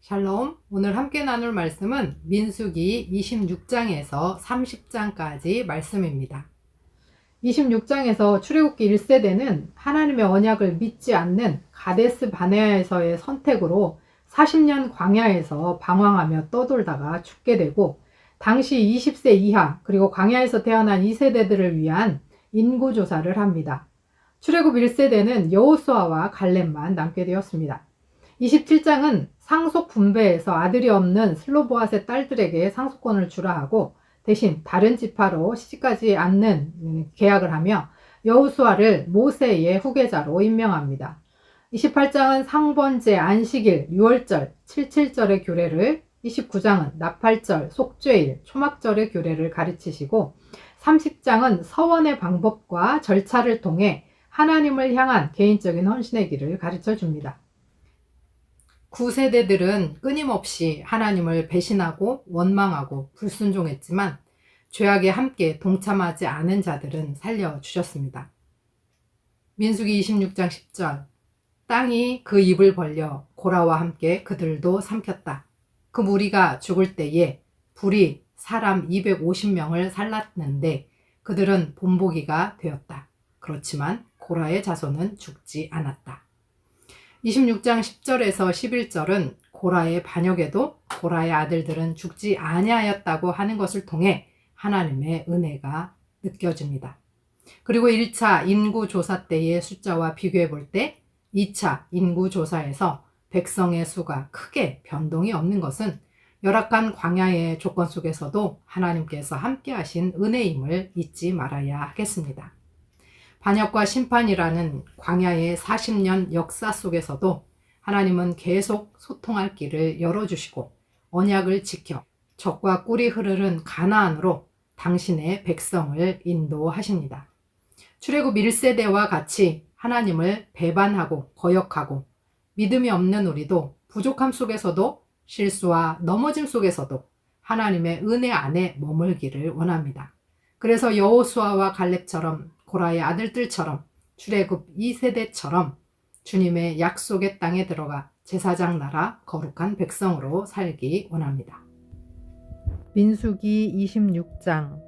샬롬. 오늘 함께 나눌 말씀은 민수기 26장에서 30장까지 말씀입니다. 26장에서 출애굽기 1세대는 하나님의 언약을 믿지 않는 가데스 바네아에서의 선택으로 40년 광야에서 방황하며 떠돌다가 죽게 되고, 당시 20세 이하 그리고 광야에서 태어난 2세대들을 위한 인구조사를 합니다. 출애굽 1세대는 여호수아와 갈렙만 남게 되었습니다. 27장은 상속 분배에서 아들이 없는 슬로보앗의 딸들에게 상속권을 주라 하고, 대신 다른 지파로 시집가지 않는 계약을 하며 여호수아를 모세의 후계자로 임명합니다. 28장은 상번제, 안식일, 유월절, 칠칠절의 규례를, 29장은 나팔절, 속죄일, 초막절의 규례를 가르치시고, 30장은 서원의 방법과 절차를 통해 하나님을 향한 개인적인 헌신의 길을 가르쳐 줍니다. 9세대들은 끊임없이 하나님을 배신하고 원망하고 불순종했지만, 죄악에 함께 동참하지 않은 자들은 살려주셨습니다. 민수기 26장 10절, 땅이 그 입을 벌려 고라와 함께 그들도 삼켰다. 그 무리가 죽을 때에 불이 사람 250명을 살랐는데 그들은 본보기가 되었다. 그렇지만 고라의 자손은 죽지 않았다. 26장 10절에서 11절은 고라의 반역에도 고라의 아들들은 죽지 아니하였다고 하는 것을 통해 하나님의 은혜가 느껴집니다. 그리고 1차 인구조사 때의 숫자와 비교해 볼 때 2차 인구조사에서 백성의 수가 크게 변동이 없는 것은 열악한 광야의 조건 속에서도 하나님께서 함께 하신 은혜임을 잊지 말아야 하겠습니다. 반역과 심판이라는 광야의 40년 역사 속에서도 하나님은 계속 소통할 길을 열어주시고 언약을 지켜 적과 꿀이 흐르는 가나안으로 당신의 백성을 인도하십니다. 출애굽 1세대와 같이 하나님을 배반하고 거역하고 믿음이 없는 우리도 부족함 속에서도 실수와 넘어짐 속에서도 하나님의 은혜 안에 머물기를 원합니다. 그래서 여호수아와 갈렙처럼, 고라의 아들들처럼, 출애굽 2세대처럼 주님의 약속의 땅에 들어가 제사장 나라 거룩한 백성으로 살기 원합니다. 민수기 26장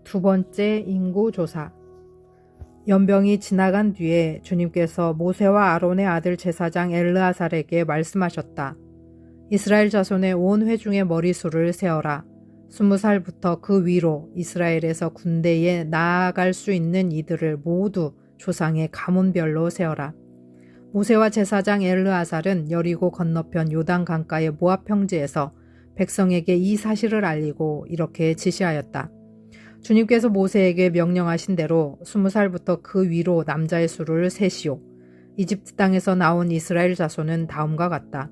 두 번째 인구조사. 연병이 지나간 뒤에 주님께서 모세와 아론의 아들 제사장 엘르아살에게 말씀하셨다. 이스라엘 자손의 온 회중의 머리수를 세어라. 20살부터 그 위로 이스라엘에서 군대에 나아갈 수 있는 이들을 모두 조상의 가문별로 세어라. 모세와 제사장 엘르아살은 여리고 건너편 요단 강가의 모압 평지에서 백성에게 이 사실을 알리고 이렇게 지시하였다. 주님께서 모세에게 명령하신 대로 20살부터 그 위로 남자의 수를 세시오. 이집트 땅에서 나온 이스라엘 자손은 다음과 같다.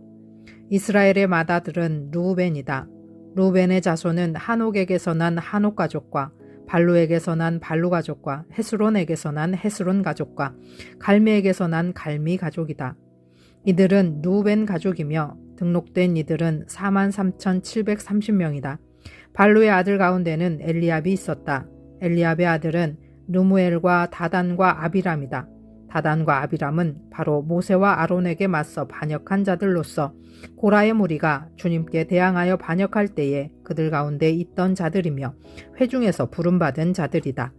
이스라엘의 맏아들은 르우벤이다. 르우벤의 자손은 한옥에게서 난 한옥 가족과 발루에게서 난 발루 가족과 헤스론에게서 난 헤스론 가족과 갈미에게서 난 갈미 가족이다. 이들은 르우벤 가족이며 등록된 이들은 43,730명이다. 발루의 아들 가운데는 엘리압이 있었다. 엘리압의 아들은 르무엘과 다단과 아비람이다. 다단과 아비람은 바로 모세와 아론에게 맞서 반역한 자들로서 고라의 무리가 주님께 대항하여 반역할 때에 그들 가운데 있던 자들이며 회중에서 부름받은 자들이다.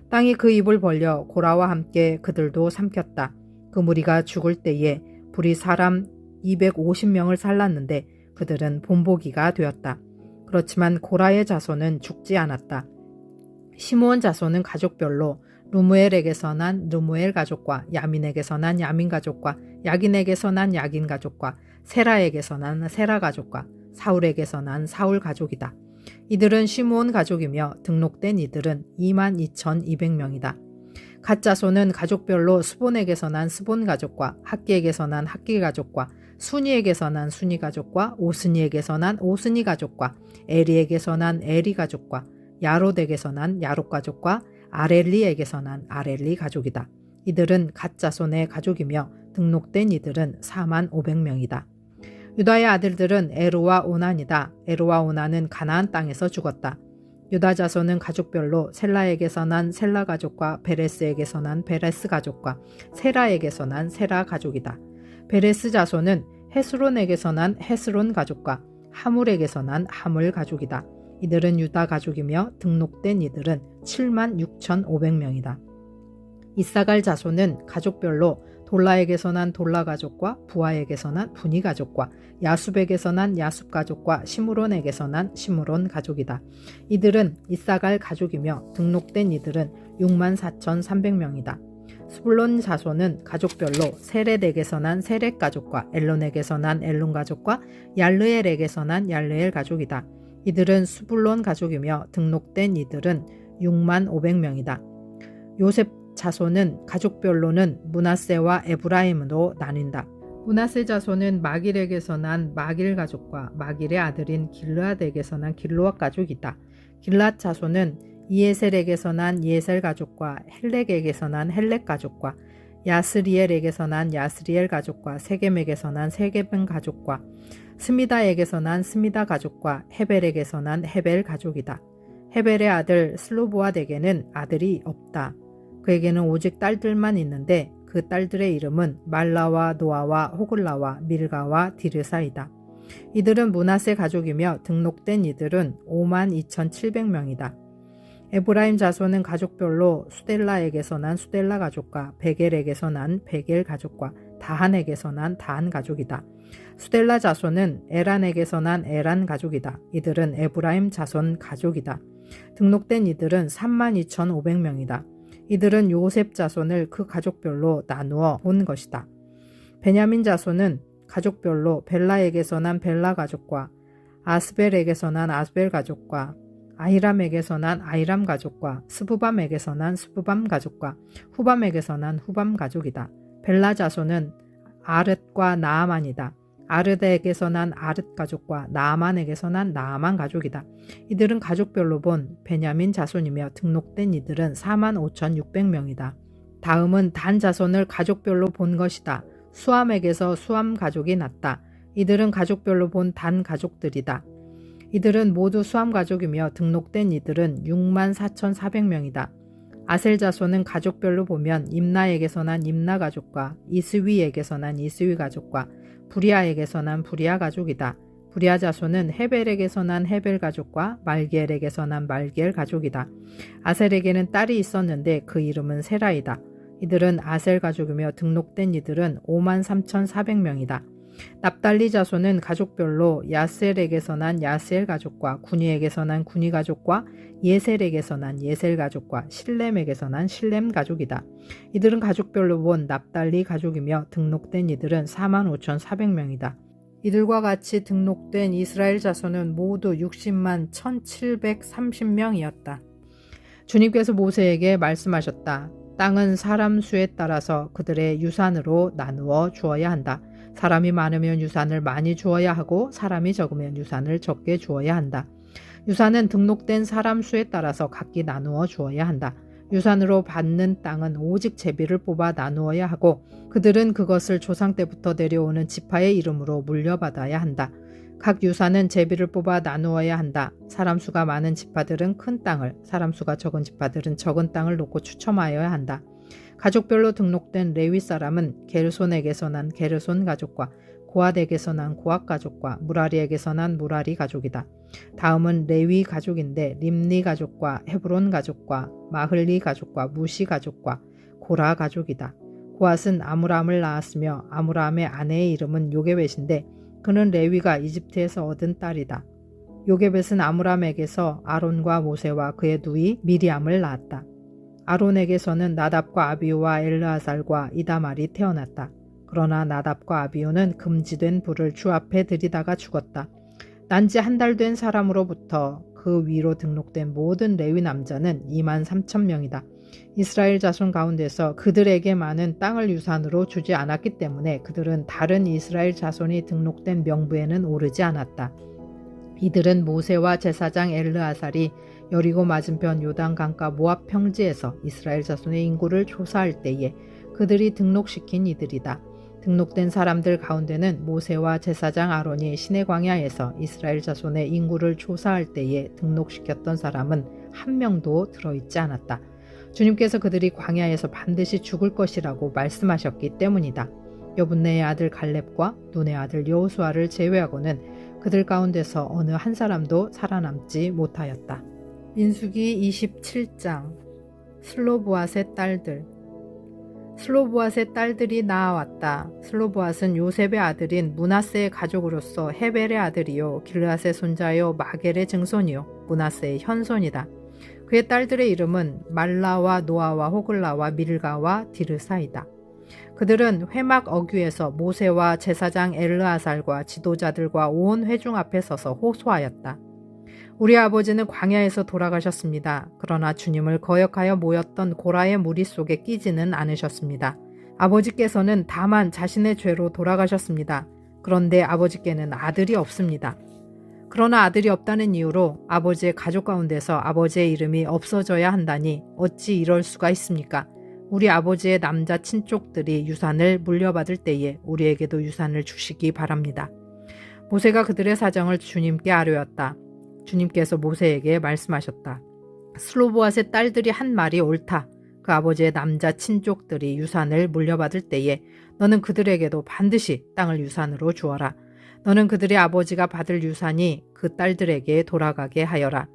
땅이 그 입을 벌려 고라와 함께 그들도 삼켰다. 그 무리가 죽을 때에 불이 사람 250명을 살랐는데 그들은 본보기가 되었다. 그렇지만 고라의 자손은 죽지 않았다. 시므온 자손은 가족별로 르무엘에게서 난 르무엘 가족과 야민에게서 난 야민 가족과 야긴에게서 난 야긴 가족과 세라에게서 난 세라 가족과 사울에게서 난 사울 가족이다. 이들은 시므온 가족이며 등록된 이들은 22,200명이다. 갓 자손은 가족별로 스본에게서 난 스본 가족과 학기에게서 난 학기 가족과 순이에게서 난 순이 가족과 오스니에게서 난 오스니 가족과 에리에게서 난 에리 가족과 야롯에게서 난 야롯 가족과 아렐리에게서 난 아렐리 가족이다. 이들은 갓 자손의 가족이며 등록된 이들은 45,000명이다. 유다의 아들들은 에루와 오난이다. 에루와 오난은 가나안 땅에서 죽었다. 유다 자손은 가족별로 셀라에게서 난 셀라 가족과 베레스에게서 난 베레스 가족과 세라에게서 난 세라 가족이다. 베레스 자손은 헤스론에게서 난 헤스론 가족과 하물에게서 난 하물 가족이다. 이들은 유다 가족이며 등록된 이들은 76,500명이다. 이사갈 자손은 가족별로 돌라에게서 난 돌라 가족과 부하에게서 난 부니 가족과 야숲에게서 난 야숲 가족과 시므론에게서 난 시므론 가족이다. 이들은 이사갈 가족이며 등록된 이들은 64,300명이다. 스불론 자손은 가족별로 세렛에게서 난 세렛 가족과 엘론에게서 난 엘론 가족과 얄르엘에게서 난 얄르엘 가족이다. 이들은 스불론 가족이며 등록된 이들은 65,000명이다. 요셉 자손은 가족별로는 므낫세와 에브라임으로 나뉜다. 므낫세 자손은 마길에게서 난 마길 가족과 마길의 아들인 길르앗에게서 난 길르앗 가족이다. 길르앗 자손은 이에셀에게서 난 이에셀 가족과 헬렉에게서 난 헬렉 가족과 야스리엘에게서 난 야스리엘 가족과 세겜에게서 난 세겜 가족과 스미다에게서 난 스미다 가족과 헤벨에게서 난 헤벨 가족이다. 헤벨의 아들 슬로보앗에게는 아들이 없다. 그에게는 오직 딸들만 있는데 그 딸들의 이름은 말라와 노아와 호글라와 밀가와 디르사이다. 이들은 므낫세 가족이며 등록된 이들은 52,700명이다. 에브라임 자손은 가족별로 수델라에게서 난 수델라 가족과 베겔에게서 난 베겔 가족과 다한에게서 난 다한 가족이다. 수델라 자손은 에란에게서 난 에란 가족이다. 이들은 에브라임 자손 가족이다. 등록된 이들은 32,500명이다. 이들은 요셉 자손을 그 가족별로 나누어 본 것이다. 베냐민 자손은 가족별로 벨라에게서 난 벨라 가족과 아스벨에게서 난 아스벨 가족과 아히람에게서 난 아히람 가족과 스부밤에게서 난 스부밤 가족과 후밤에게서 난 후밤 가족이다. 벨라 자손은 아르과 나아만이다. 아르데에게서 난 아르 가족과 나아만에게서 난 나아만 가족이다. 이들은 가족별로 본 베냐민 자손이며 등록된 이들은 45,600명이다. 다음은 단 자손을 가족별로 본 것이다. 수암에게서 수암 가족이 났다. 이들은 가족별로 본 단 가족들이다. 이들은 모두 수암 가족이며 등록된 이들은 64,400명이다. 아셀 자손은 가족별로 보면 임나에게서 난 임나 가족과 이스위에게서 난 이스위 가족과 부리아에게서 난 부리아 가족이다. 부리아 자손은 헤벨에게서 난 헤벨 가족과 말기엘에게서 난 말기엘 가족이다. 아셀에게는 딸이 있었는데 그 이름은 세라이다. 이들은 아셀 가족이며 등록된 이들은 53,400명이다. 납달리 자손은 가족별로 야스엘에게서 난 야스엘 가족과 구니에게서 난 구니 가족과 예셀에게서 난 예셀 가족과 실렘에게서 난 실렘 가족이다. 이들은 가족별로 본 납달리 가족이며 등록된 이들은 45,400명이다. 이들과 같이 등록된 이스라엘 자손은 모두 60만 1,730명이었다. 주님께서 모세에게 말씀하셨다. 땅은 사람 수에 따라서 그들의 유산으로 나누어 주어야 한다. 사람이 많으면 유산을 많이 주어야 하고 사람이 적으면 유산을 적게 주어야 한다. 유산은 등록된 사람 수에 따라서 각기 나누어 주어야 한다. 유산으로 받는 땅은 오직 제비를 뽑아 나누어야 하고 그들은 그것을 조상 때부터 내려오는 지파의 이름으로 물려받아야 한다. 각 유산은 제비를 뽑아 나누어야 한다. 사람 수가 많은 지파들은 큰 땅을, 사람 수가 적은 지파들은 적은 땅을 놓고 추첨하여야 한다. 가족별로 등록된 레위 사람은 게르손에게서 난 게르손 가족과 고앗에게서 난 고앗 가족과 무라리에게서 난 무라리 가족이다. 다음은 레위 가족인데 림니 가족과 헤브론 가족과 마흘리 가족과 무시 가족과 고라 가족이다. 고앗은 아므람을 낳았으며 아므람의 아내의 이름은 요게벳인데 그는 레위가 이집트에서 얻은 딸이다. 요게벳은 아므람에게서 아론과 모세와 그의 누이 미리암을 낳았다. 아론에게서는 나답과 아비후와 엘르아살과 이다말이 태어났다. 그러나 나답과 아비후는 금지된 불을 주 앞에 들이다가 죽었다. 난지 한 달 된 사람으로부터 그 위로 등록된 모든 레위 남자는 23,000명이다. 이스라엘 자손 가운데서 그들에게만은 땅을 유산으로 주지 않았기 때문에 그들은 다른 이스라엘 자손이 등록된 명부에는 오르지 않았다. 이들은 모세와 제사장 엘르아살이 여리고 맞은편 요단 강가 모압 평지에서 이스라엘 자손의 인구를 조사할 때에 그들이 등록시킨 이들이다. 등록된 사람들 가운데는 모세와 제사장 아론이 시내 광야에서 이스라엘 자손의 인구를 조사할 때에 등록시켰던 사람은 한 명도 들어있지 않았다. 주님께서 그들이 광야에서 반드시 죽을 것이라고 말씀하셨기 때문이다. 여분네의 아들 갈렙과 눈의 아들 여호수아를 제외하고는 그들 가운데서 어느 한 사람도 살아남지 못하였다. 민수기 27장. 슬로보앗의 딸들. 슬로보앗의 딸들이 나아왔다. 슬로보앗은 요셉의 아들인 므낫세의 가족으로서 헤벨의 아들이요 길르앗의 손자요 마겔의 증손이요 므낫세의 현손이다. 그의 딸들의 이름은 말라와 노아와 호글라와 밀가와 디르사이다. 그들은 회막 어귀에서 모세와 제사장 엘르아살과 지도자들과 온 회중 앞에 서서 호소하였다. 우리 아버지는 광야에서 돌아가셨습니다. 그러나 주님을 거역하여 모였던 고라의 무리 속에 끼지는 않으셨습니다. 아버지께서는 다만 자신의 죄로 돌아가셨습니다. 그런데 아버지께는 아들이 없습니다. 그러나 아들이 없다는 이유로 아버지의 가족 가운데서 아버지의 이름이 없어져야 한다니 어찌 이럴 수가 있습니까? 우리 아버지의 남자 친족들이 유산을 물려받을 때에 우리에게도 유산을 주시기 바랍니다. 모세가 그들의 사정을 주님께 아뢰었다. 주님께서 모세에게 말씀하셨다. 슬로보앗의 딸들이 한 말이 옳다. 그 아버지의 남자 친족들이 유산을 물려받을 때에 너는 그들에게도 반드시 땅을 유산으로 주어라. 너는 그들의 아버지가 받을 유산이 그 딸들에게 돌아가게 하여라.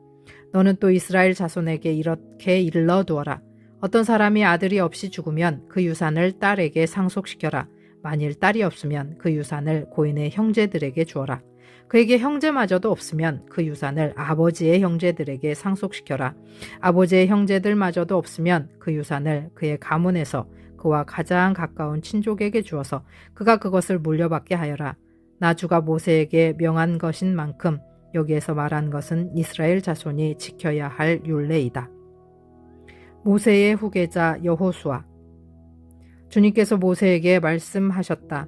너는 또 이스라엘 자손에게 이렇게 일러두어라. 어떤 사람이 아들이 없이 죽으면 그 유산을 딸에게 상속시켜라. 만일 딸이 없으면 그 유산을 고인의 형제들에게 주어라. 그에게 형제마저도 없으면 그 유산을 아버지의 형제들에게 상속시켜라. 아버지의 형제들마저도 없으면 그 유산을 그의 가문에서 그와 가장 가까운 친족에게 주어서 그가 그것을 물려받게 하여라. 나 주가 모세에게 명한 것인 만큼 여기에서 말한 것은 이스라엘 자손이 지켜야 할 율례이다. 모세의 후계자 여호수아. 주님께서 모세에게 말씀하셨다.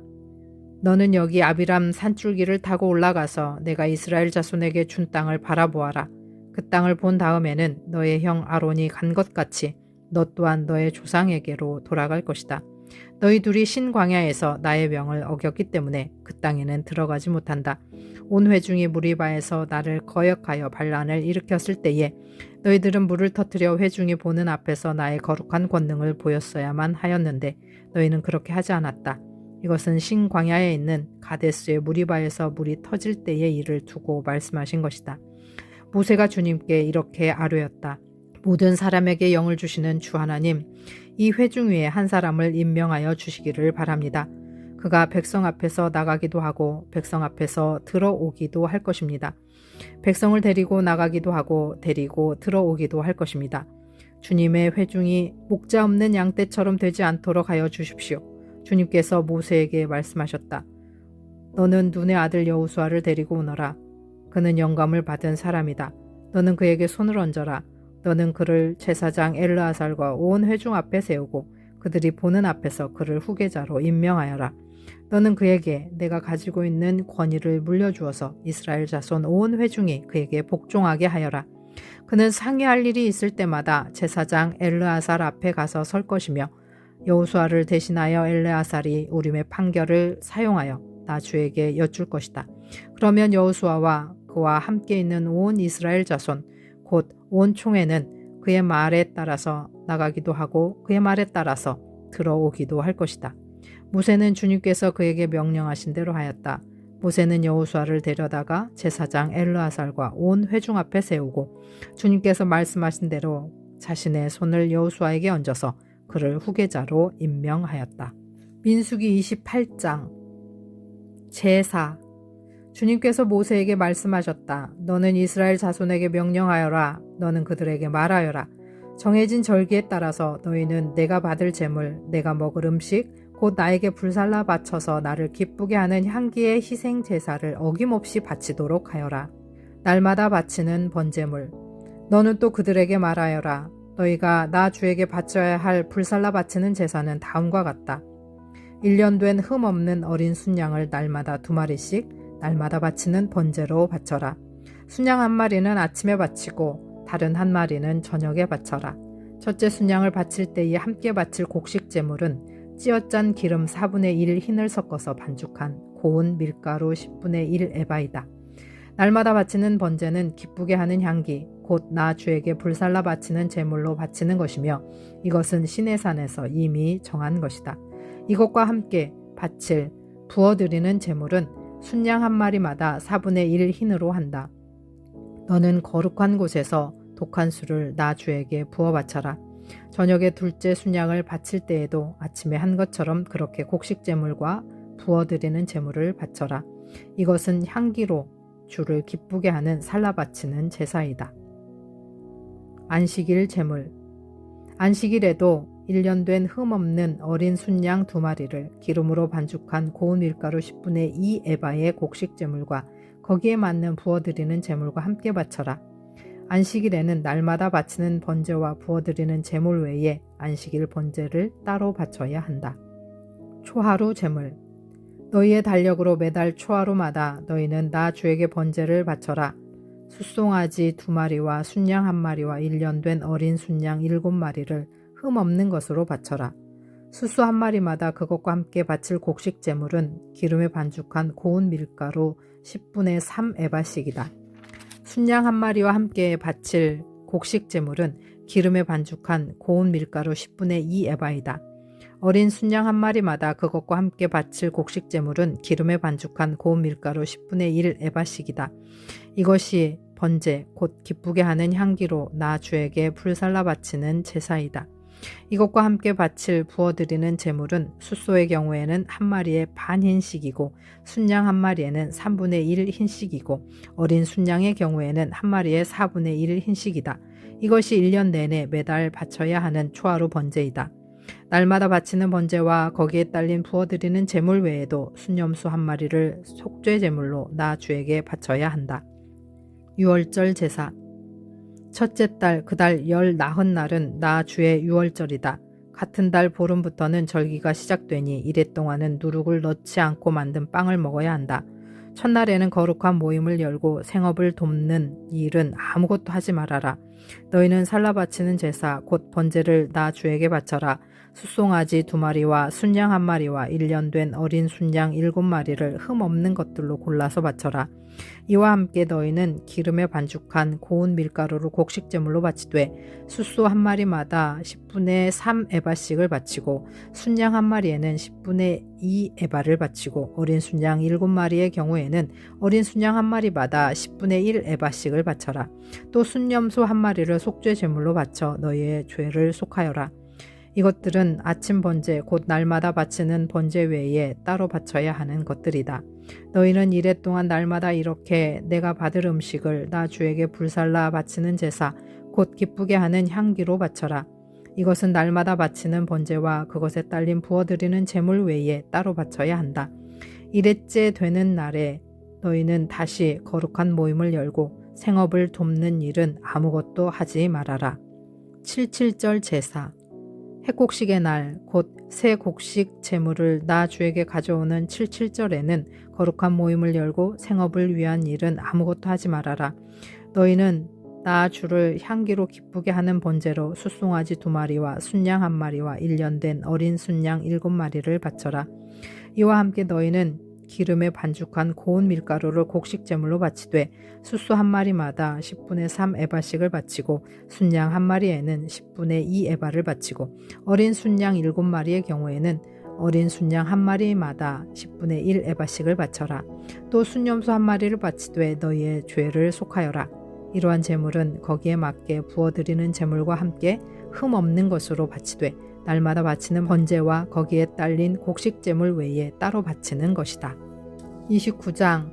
너는 여기 아비람 산줄기를 타고 올라가서 내가 이스라엘 자손에게 준 땅을 바라보아라. 그 땅을 본 다음에는 너의 형 아론이 간 것 같이 너 또한 너의 조상에게로 돌아갈 것이다. 너희 둘이 신광야에서 나의 명을 어겼기 때문에 그 땅에는 들어가지 못한다. 온 회중이 무리바에서 나를 거역하여 반란을 일으켰을 때에 너희들은 물을 터뜨려 회중이 보는 앞에서 나의 거룩한 권능을 보였어야만 하였는데 너희는 그렇게 하지 않았다. 이것은 신광야에 있는 가데스의 무리바에서 물이 터질 때의 일을 두고 말씀하신 것이다. 모세가 주님께 이렇게 아뢰었다. 모든 사람에게 영을 주시는 주 하나님, 이 회중 위에 한 사람을 임명하여 주시기를 바랍니다. 그가 백성 앞에서 나가기도 하고 백성 앞에서 들어오기도 할 것입니다. 백성을 데리고 나가기도 하고 데리고 들어오기도 할 것입니다. 주님의 회중이 목자 없는 양떼처럼 되지 않도록 하여 주십시오. 주님께서 모세에게 말씀하셨다. 너는 눈의 아들 여호수아를 데리고 오너라. 그는 영감을 받은 사람이다. 너는 그에게 손을 얹어라. 너는 그를 제사장 엘르아살과 온 회중 앞에 세우고 그들이 보는 앞에서 그를 후계자로 임명하여라. 너는 그에게 내가 가지고 있는 권위를 물려주어서 이스라엘 자손 온 회중이 그에게 복종하게 하여라. 그는 상의할 일이 있을 때마다 제사장 엘르아살 앞에 가서 설 것이며 여호수아를 대신하여 엘르아살이 우림의 판결을 사용하여 나 주에게 여쭐 것이다. 그러면 여호수아와 그와 함께 있는 온 이스라엘 자손 곧 온 총회는 그의 말에 따라서 나가기도 하고 그의 말에 따라서 들어오기도 할 것이다. 모세는 주님께서 그에게 명령하신 대로 하였다. 모세는 여호수아를 데려다가 제사장 엘르아살과 온 회중 앞에 세우고 주님께서 말씀하신 대로 자신의 손을 여호수아에게 얹어서 그를 후계자로 임명하였다. 민수기 28장. 제사. 주님께서 모세에게 말씀하셨다. 너는 이스라엘 자손에게 명령하여라. 너는 그들에게 말하여라. 정해진 절기에 따라서 너희는 내가 받을 제물, 내가 먹을 음식, 곧 나에게 불살라 바쳐서 나를 기쁘게 하는 향기의 희생 제사를 어김없이 바치도록 하여라. 날마다 바치는 번제물. 너는 또 그들에게 말하여라. 너희가 나 주에게 바쳐야 할 불살라 바치는 제사는 다음과 같다. 1년 된 흠 없는 어린 순양을 날마다 2마리씩 날마다 바치는 번제로 바쳐라. 순양 한 마리는 아침에 바치고 다른 한 마리는 저녁에 바쳐라. 첫째 순양을 바칠 때에 함께 바칠 곡식 제물은 찌어짠 기름 4분의 1 흰을 섞어서 반죽한 고운 밀가루 10분의 1 에바이다. 날마다 바치는 번제는 기쁘게 하는 향기, 곧 나 주에게 불살라 바치는 제물로 바치는 것이며 이것은 시내산에서 이미 정한 것이다. 이것과 함께 바칠 부어드리는 제물은 순양 한 마리마다 4분의 1 흰으로 한다. 너는 거룩한 곳에서 독한 술을 나 주에게 부어 바쳐라. 저녁에 둘째 순양을 바칠 때에도 아침에 한 것처럼 그렇게 곡식 제물과 부어드리는 제물을 바쳐라. 이것은 향기로 주를 기쁘게 하는 살라 바치는 제사이다. 안식일 제물. 안식일에도 1년 된 흠없는 어린 순양 2마리를 기름으로 반죽한 고운 밀가루 10분의 2 에바의 곡식 제물과 거기에 맞는 부어드리는 제물과 함께 바쳐라. 안식일에는 날마다 바치는 번제와 부어드리는 제물 외에 안식일 번제를 따로 바쳐야 한다. 초하루 제물. 너희의 달력으로 매달 초하루마다 너희는 나 주에게 번제를 바쳐라. 숫송아지 2마리와 순양 1마리와 1년 된 어린 순양 7마리를 흠없는 것으로 바쳐라. 수수 1마리마다 그것과 함께 바칠 곡식 제물은 기름에 반죽한 고운 밀가루 10분의 3 에바씩이다. 순양 1마리와 함께 바칠 곡식 제물은 기름에 반죽한 고운 밀가루 10분의 2 에바이다. 어린 순양 1마리마다 그것과 함께 바칠 곡식 제물은 기름에 반죽한 고운 밀가루 10분의 1 에바씩이다. 이것이 번제 곧 기쁘게 하는 향기로 나 주에게 불살라 바치는 제사이다. 이것과 함께 바칠 부어드리는 제물은 숫소의 경우에는 1마리에 반 흰식이고 순양 1마리에는 3분의 1 흰식이고 어린 순양의 경우에는 1마리에 4분의 1 흰식이다. 이것이 1년 내내 매달 바쳐야 하는 초하루 번제이다. 날마다 바치는 번제와 거기에 딸린 부어드리는 제물 외에도 순염소 1마리를 속죄 제물로 나 주에게 바쳐야 한다. 유월절 제사. 첫째 달 그 달 열 나흔 날은 나 주의 유월절이다. 같은 달 보름부터는 절기가 시작되니 이래 동안은 누룩을 넣지 않고 만든 빵을 먹어야 한다. 첫날에는 거룩한 모임을 열고 생업을 돕는 일은 아무것도 하지 말아라. 너희는 살라 바치는 제사 곧 번제를 나 주에게 바쳐라. 숫송아지 2마리와 순양 1마리와 1년 된 어린 순양 7마리를 흠없는 것들로 골라서 바쳐라. 이와 함께 너희는 기름에 반죽한 고운 밀가루로 곡식 제물로 바치되 숫소 1마리마다 10분의 3 에바씩을 바치고 순양 1마리에는 10분의 2 에바를 바치고 어린 순양 7마리의 경우에는 어린 순양 1마리마다 10분의 1 에바씩을 바쳐라. 또 순염소 1마리를 속죄 제물로 바쳐 너희의 죄를 속하여라. 이것들은 아침 번제 곧 날마다 바치는 번제 외에 따로 바쳐야 하는 것들이다. 너희는 이래 동안 날마다 이렇게 내가 받을 음식을 나 주에게 불살라 바치는 제사 곧 기쁘게 하는 향기로 바쳐라. 이것은 날마다 바치는 번제와 그것에 딸린 부어드리는 제물 외에 따로 바쳐야 한다. 이래째 되는 날에 너희는 다시 거룩한 모임을 열고 생업을 돕는 일은 아무것도 하지 말아라. 칠칠절 제사. 해곡식의 날 곧 새 곡식 제물을 나 주에게 가져오는 칠칠절에는 거룩한 모임을 열고 생업을 위한 일은 아무것도 하지 말아라. 너희는 나 주를 향기로 기쁘게 하는 번제로 숫송아지 2마리와 순양 1마리와 1년 된 어린 순양 7마리를 바쳐라. 이와 함께 너희는 기름에 반죽한 고운 밀가루를 곡식 제물로 바치되 숫소 1마리마다 10분의 3 에바씩을 바치고 순양 1마리에는 10분의 2 에바를 바치고 어린 순양 7마리의 경우에는 어린 순양 1마리마다 10분의 1 에바씩을 바쳐라. 또 순염소 1마리를 바치되 너희의 죄를 속하여라. 이러한 제물은 거기에 맞게 부어드리는 제물과 함께 흠없는 것으로 바치되 날마다 바치는 번제와 거기에 딸린 곡식 제물 외에 따로 바치는 것이다. 29장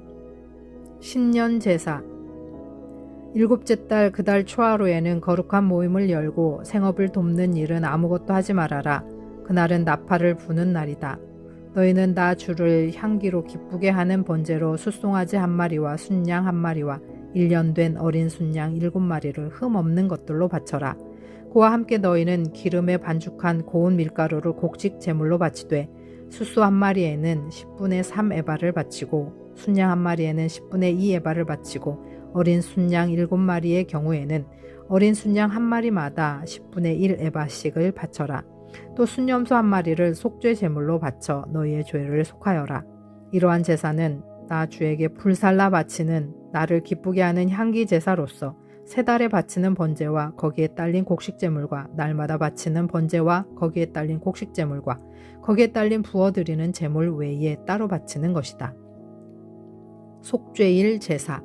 신년 제사. 일곱째 달 그 달 초하루에는 거룩한 모임을 열고 생업을 돕는 일은 아무것도 하지 말아라. 그날은 나팔을 부는 날이다. 너희는 나 주를 향기로 기쁘게 하는 번제로 숫송아지 1마리와 순양 1마리와 1년 된 어린 순양 7마리를 흠없는 것들로 바쳐라. 그와 함께 너희는 기름에 반죽한 고운 밀가루를 곡식 제물로 바치되 숫소 1마리에는 10분의 3 에바를 바치고 순양 1마리에는 10분의 2 에바를 바치고 어린 순양 7마리의 경우에는 어린 순양 1마리마다 10분의 1 에바씩을 바쳐라. 또 순염소 1마리를 속죄 제물로 바쳐 너희의 죄를 속하여라. 이러한 제사는 나 주에게 불살라 바치는 나를 기쁘게 하는 향기 제사로서 세 달에 바치는 번제와 거기에 딸린 곡식제물과 날마다 바치는 번제와 거기에 딸린 곡식제물과 거기에 딸린 부어드리는 제물 외에 따로 바치는 것이다. 속죄일 제사.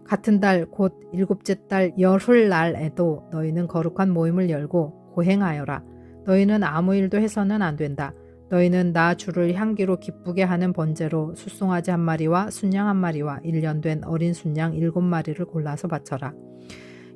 같은 달 곧 일곱째 달 열흘날에도 너희는 거룩한 모임을 열고 고행하여라. 너희는 아무 일도 해서는 안 된다. 너희는 나 주를 향기로 기쁘게 하는 번제로 숫송아지 1마리와 순양 1마리와 1년 된 어린 순양 7마리를 골라서 바쳐라.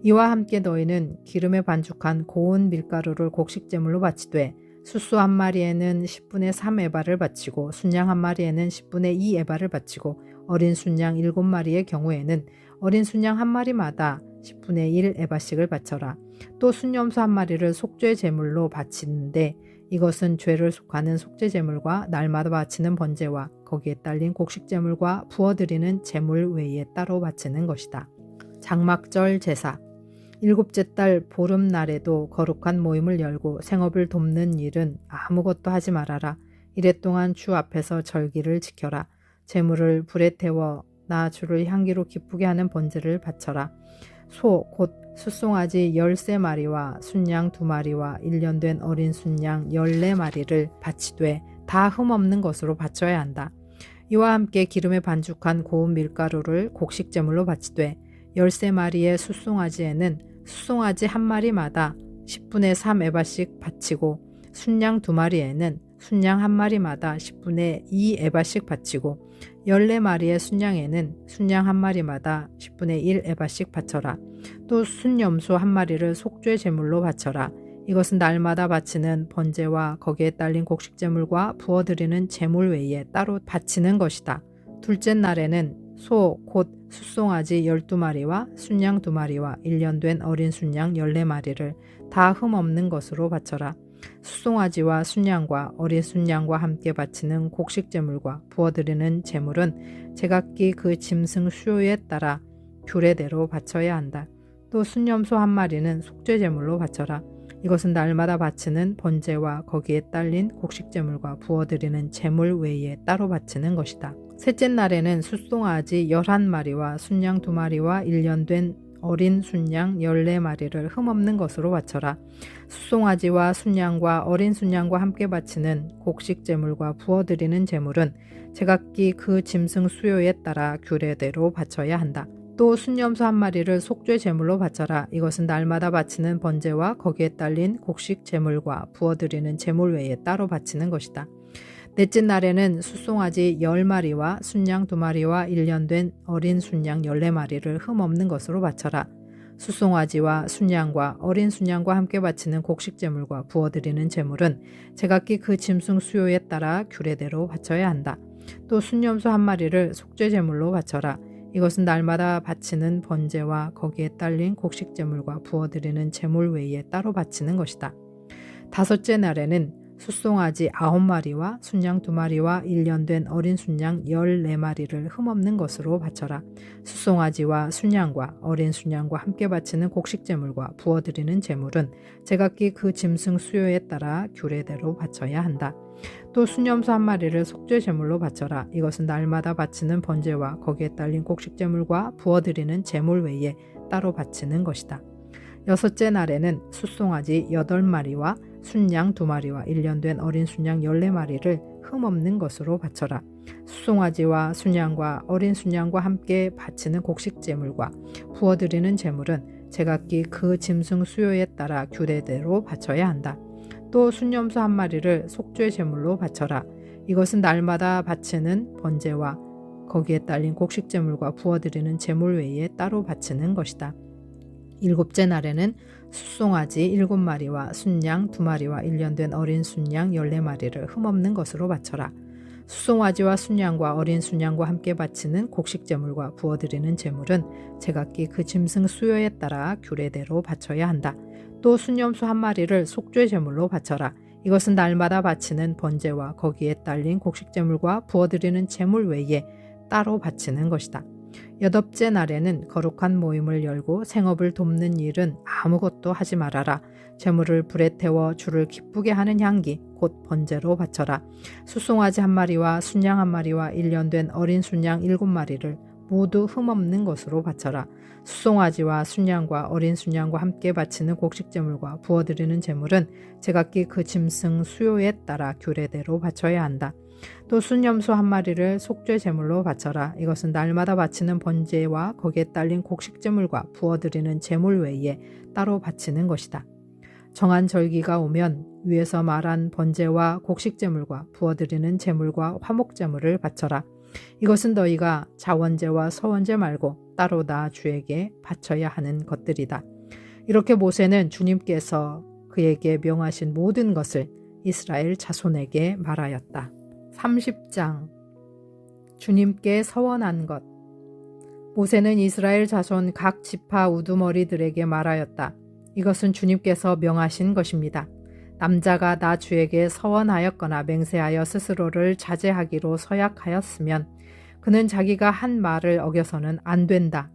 이와 함께 너희는 기름에 반죽한 고운 밀가루를 곡식제물로 바치되 숫소 1마리에는 10분의 3 에바를 바치고 순양 1마리에는 10분의 2 에바를 바치고 어린 순양 7마리의 경우에는 어린 순양 1마리마다 10분의 1 에바씩을 바쳐라. 또 순염소 1마리를 속죄 제물로 바치는데 이것은 죄를 속하는 속죄 제물과 날마다 바치는 번제와 거기에 딸린 곡식 제물과 부어드리는 제물 외에 따로 바치는 것이다. 장막절 제사. 일곱째 달 보름날에도 거룩한 모임을 열고 생업을 돕는 일은 아무것도 하지 말아라. 이래 동안 주 앞에서 절기를 지켜라. 제물을 불에 태워 나 주를 향기로 기쁘게 하는 번제를 바쳐라. 소 곧 숫송아지 13마리와 순양 2마리와 1년 된 어린 순양 14마리를 바치되 다 흠없는 것으로 바쳐야 한다. 이와 함께 기름에 반죽한 고운 밀가루를 곡식제물로 바치되 13마리의 숫송아지에는 숫송아지 1마리마다 10분의 3 에바씩 바치고 순양 2마리에는 순양 1마리마다 10분의 2 에바씩 바치고 14마리의 순양에는 순양 1마리마다 10분의 1 에바씩 바쳐라. 또 순염소 1마리를 속죄 제물로 바쳐라. 이것은 날마다 바치는 번제와 거기에 딸린 곡식 제물과 부어드리는 제물 외에 따로 바치는 것이다. 둘째 날에는 소 곧 숫송아지 12마리와 순양 2마리와 1년 된 어린 순양 14마리를 다 흠없는 것으로 바쳐라. 숫송아지와 순양과 어린 순양과 함께 바치는 곡식 제물과 부어드리는 제물은 제각기 그 짐승 수요에 따라 규례대로 바쳐야 한다. 또 순염소 1마리는 속죄 제물로 바쳐라. 이것은 날마다 바치는 번제와 거기에 딸린 곡식 제물과 부어드리는 제물 외에 따로 바치는 것이다. 셋째 날에는 숫송아지 11마리와 순양 2마리와 1년 된 어린 순양 14마리를 흠없는 것으로 바쳐라. 숫송아지와 순양과 어린 순양과 함께 바치는 곡식 제물과 부어드리는 제물은 제각기 그 짐승 수요에 따라 규례대로 바쳐야 한다. 또 순염소 1마리를 속죄 제물로 바쳐라. 이것은 날마다 바치는 번제와 거기에 딸린 곡식 제물과 부어드리는 제물 외에 따로 바치는 것이다. 넷째 날에는 숫송아지 10마리와 순양 2마리와 1년 된 어린 순양 14마리를 흠없는 것으로 바쳐라. 숫송아지와 순양과 어린 순양과 함께 바치는 곡식 제물과 부어드리는 제물은 제각기 그 짐승 수요에 따라 규례대로 바쳐야 한다. 또 순염소 1마리를 속죄 제물로 바쳐라. 이것은 날마다 바치는 번제와 거기에 딸린 곡식 제물과 부어드리는 제물 외에 따로 바치는 것이다. 다섯째 날에는 숫송아지 9마리와 순양 2마리와 1년 된 어린 순양 14마리를 흠없는 것으로 바쳐라. 숫송아지와 순양과 어린 순양과 함께 바치는 곡식 제물과 부어드리는 제물은 제각기 그 짐승 수요에 따라 규례대로 바쳐야 한다. 또 순염소 1마리를 속죄 제물로 바쳐라. 이것은 날마다 바치는 번제와 거기에 딸린 곡식 제물과 부어드리는 제물 외에 따로 바치는 것이다. 여섯째 날에는 숫송아지 8마리와 순양 2마리와 1년 된 어린 순양 14마리를 흠없는 것으로 바쳐라. 숫송아지와 순양과 어린 순양과 함께 바치는 곡식 제물과 부어드리는 제물은 제각기 그 짐승 수요에 따라 규례대로 바쳐야 한다. 또 순염소 1마리를 속죄 제물로 바쳐라. 이것은 날마다 바치는 번제와 거기에 딸린 곡식 제물과 부어드리는 제물 외에 따로 바치는 것이다. 일곱째 날에는 숫송아지 7마리와 순양 2마리와 1년 된 어린 순양 14마리를 흠없는 것으로 바쳐라. 숫송아지와 순양과 어린 순양과 함께 바치는 곡식 제물과 부어드리는 제물은 제각기 그 짐승 수요에 따라 규례대로 바쳐야 한다. 또 순염소 1마리를 속죄 제물로 바쳐라. 이것은 날마다 바치는 번제와 거기에 딸린 곡식 제물과 부어드리는 제물 외에 따로 바치는 것이다. 여덟째 날에는 거룩한 모임을 열고 생업을 돕는 일은 아무것도 하지 말아라. 제물을 불에 태워 주를 기쁘게 하는 향기 곧 번제로 바쳐라. 숫송아지 1마리와 순양 1마리와 1년 된 어린 순양 7마리를 모두 흠없는 것으로 바쳐라. 수송아지와 순양과 어린 순양과 함께 바치는 곡식제물과 부어드리는 제물은 제각기 그 짐승 수요에 따라 규례대로 바쳐야 한다. 또 순염소 한 마리를 속죄 제물로 바쳐라. 이것은 날마다 바치는 번제와 거기에 딸린 곡식제물과 부어드리는 제물 외에 따로 바치는 것이다. 정한 절기가 오면 위에서 말한 번제와 곡식제물과 부어드리는 제물과 화목제물을 바쳐라. 이것은 너희가 자원제와 서원제 말고 따로 다 주에게 바쳐야 하는 것들이다. 이렇게 모세는 주님께서 그에게 명하신 모든 것을 이스라엘 자손에게 말하였다. 30장 주님께 서원한 것. 모세는 이스라엘 자손 각 지파 우두머리들에게 말하였다. 이것은 주님께서 명하신 것입니다. 남자가 나 주에게 서원하였거나 맹세하여 스스로를 자제하기로 서약하였으면 그는 자기가 한 말을 어겨서는 안 된다.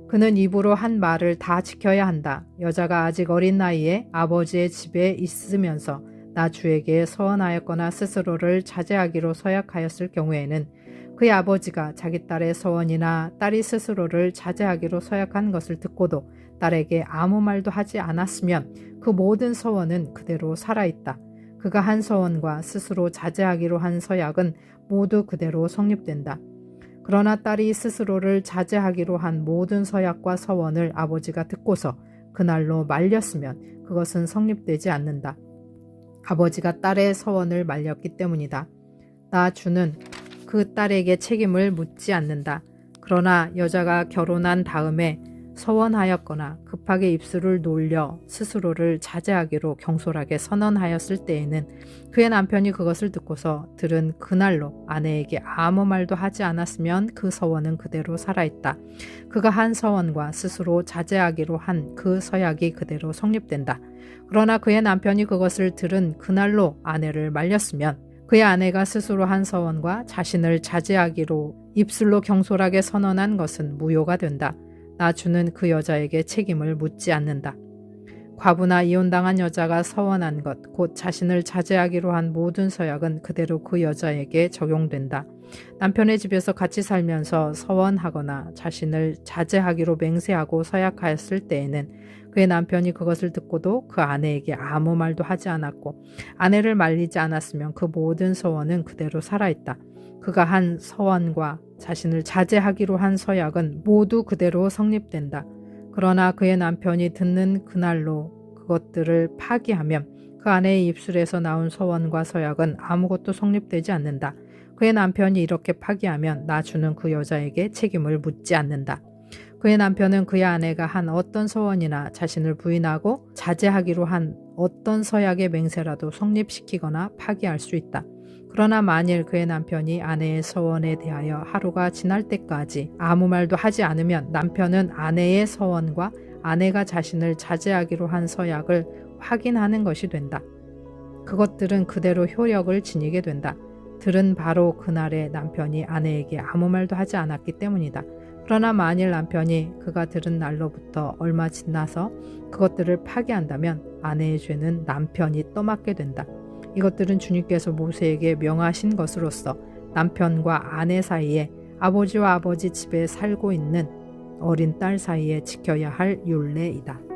그는 입으로 한 말을 다 지켜야 한다. 여자가 아직 어린 나이에 아버지의 집에 있으면서 나 주에게 서원하였거나 스스로를 자제하기로 서약하였을 경우에는 그의 아버지가 자기 딸의 서원이나 딸이 스스로를 자제하기로 서약한 것을 듣고도 딸에게 아무 말도 하지 않았으면 그 모든 서원은 그대로 살아있다. 그가 한 서원과 스스로 자제하기로 한 서약은 모두 그대로 성립된다. 그러나 딸이 스스로를 자제하기로 한 모든 서약과 서원을 아버지가 듣고서 그날로 말렸으면 그것은 성립되지 않는다. 아버지가 딸의 서원을 말렸기 때문이다. 나 주는 그 딸에게 책임을 묻지 않는다. 그러나 여자가 결혼한 다음에 서원하였거나 급하게 입술을 놀려 스스로를 자제하기로 경솔하게 선언하였을 때에는 그의 남편이 그것을 듣고서 들은 그날로 아내에게 아무 말도 하지 않았으면 그 서원은 그대로 살아있다. 그가 한 서원과 스스로 자제하기로 한 그 서약이 그대로 성립된다. 그러나 그의 남편이 그것을 들은 그날로 아내를 말렸으면 그의 아내가 스스로 한 서원과 자신을 자제하기로 입술로 경솔하게 선언한 것은 무효가 된다. 나 주는 그 여자에게 책임을 묻지 않는다. 과부나 이혼당한 여자가 서원한 것, 곧 자신을 자제하기로 한 모든 서약은 그대로 그 여자에게 적용된다. 남편의 집에서 같이 살면서 서원하거나 자신을 자제하기로 맹세하고 서약하였을 때에는 그의 남편이 그것을 듣고도 그 아내에게 아무 말도 하지 않았고 아내를 말리지 않았으면 그 모든 서원은 그대로 살아있다. 그가 한 서원과 자신을 자제하기로 한 서약은 모두 그대로 성립된다. 그러나 그의 남편이 듣는 그날로 그것들을 파기하면 그 아내의 입술에서 나온 서원과 서약은 아무것도 성립되지 않는다. 그의 남편이 이렇게 파기하면 나 주는 그 여자에게 책임을 묻지 않는다. 그의 남편은 그의 아내가 한 어떤 서원이나 자신을 부인하고 자제하기로 한 어떤 서약의 맹세라도 성립시키거나 파기할 수 있다. 그러나 만일 그의 남편이 아내의 서원에 대하여 하루가 지날 때까지 아무 말도 하지 않으면 남편은 아내의 서원과 아내가 자신을 자제하기로 한 서약을 확인하는 것이 된다. 그것들은 그대로 효력을 지니게 된다. 들은 바로 그날에 남편이 아내에게 아무 말도 하지 않았기 때문이다. 그러나 만일 남편이 그가 들은 날로부터 얼마 지나서 그것들을 파기한다면 아내의 죄는 남편이 떠맡게 된다. 이것들은 주님께서 모세에게 명하신 것으로서 남편과 아내 사이에 아버지와 아버지 집에 살고 있는 어린 딸 사이에 지켜야 할 율례이다.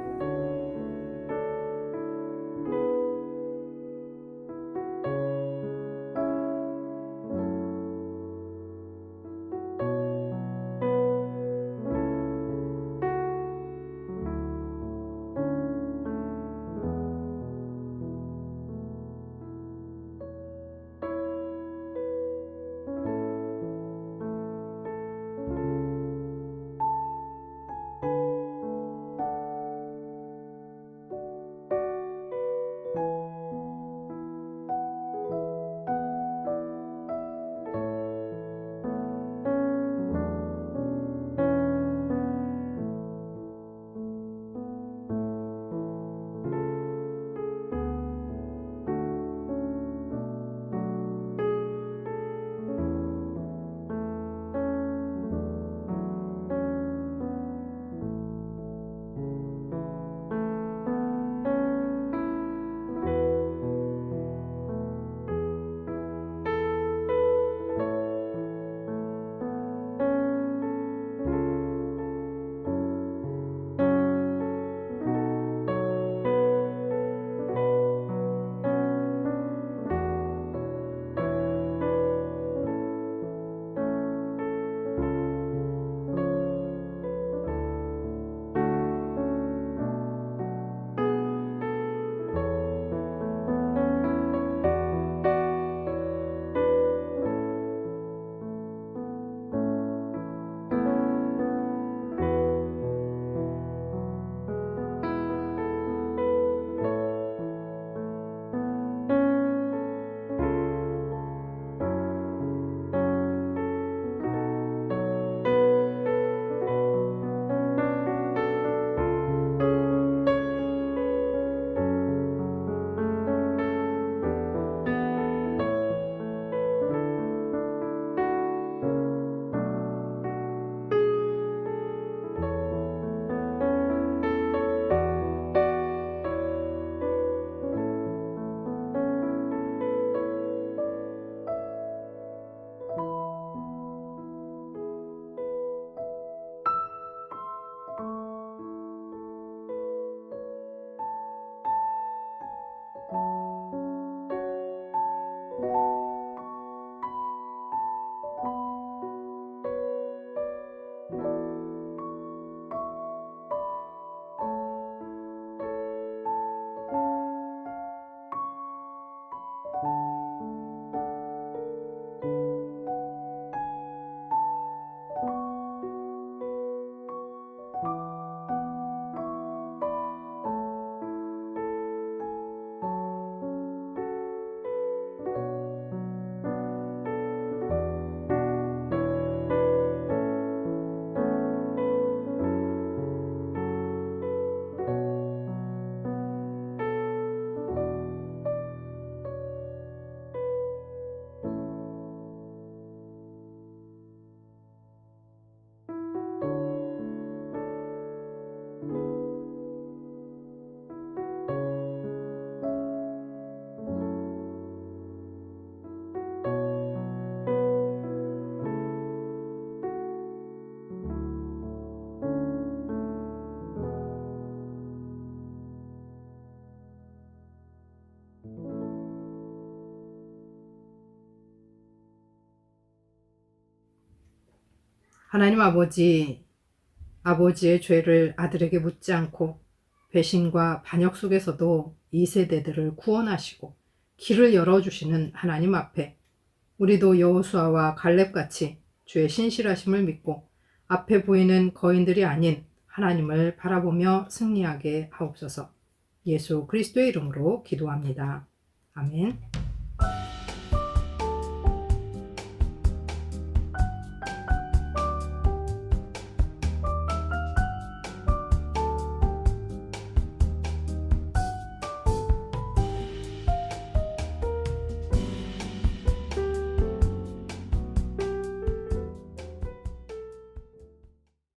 하나님 아버지의 죄를 아들에게 묻지 않고 배신과 반역 속에서도 이 세대들을 구원하시고 길을 열어주시는 하나님 앞에 우리도 여호수아와 갈렙같이 주의 신실하심을 믿고 앞에 보이는 거인들이 아닌 하나님을 바라보며 승리하게 하옵소서. 예수 그리스도의 이름으로 기도합니다. 아멘.